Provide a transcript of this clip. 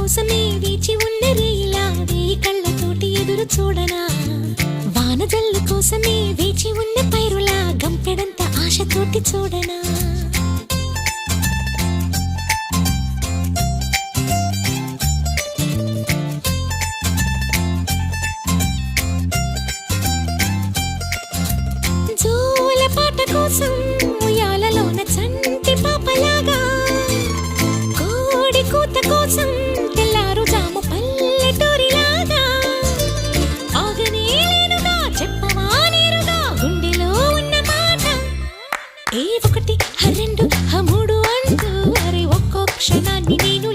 కోసమే వేచి ఉన్న రేయిలా వేయి కళ్ళతోటి ఎదురు చూడనా వానజల్లు కోసమే వేచి ఉన్న పైరులా గంపెడంత ఆశతోటి చూడనా జోల పాట కోసం ఉయ్యాలలోన చంటి పాపలాగా కోడి కూత కోసం తెల్లారు జాము పల్లెటూరిలాగా ఆగనే లేనుగా చెప్పవా నేరుగా గుండెలో ఉన్న మాట ఏ ఒకటి రెండు మూడు అంటూ అరే ఒక్కో క్షణాన్ని నేను